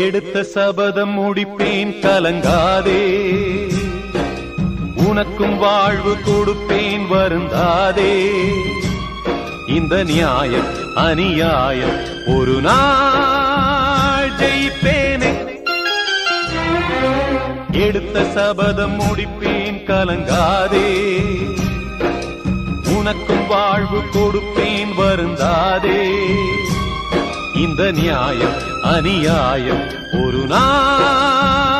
எடுத்த சபதம் முடிப்பேன் கலங்காதே, உனக்கும் வாழ்வு கொடுப்பேன் வருந்தாதே. இந்த நியாயம் அநியாயம் ஒரு நாள் ஜெயிப்பேனே. எடுத்த சபதம் முடிப்பேன் கலங்காதே, உனக்கும் வாழ்வு கொடுப்பேன் வருந்தாதே. இந்த நியாயம் அநியாயம் ஒரு நாள்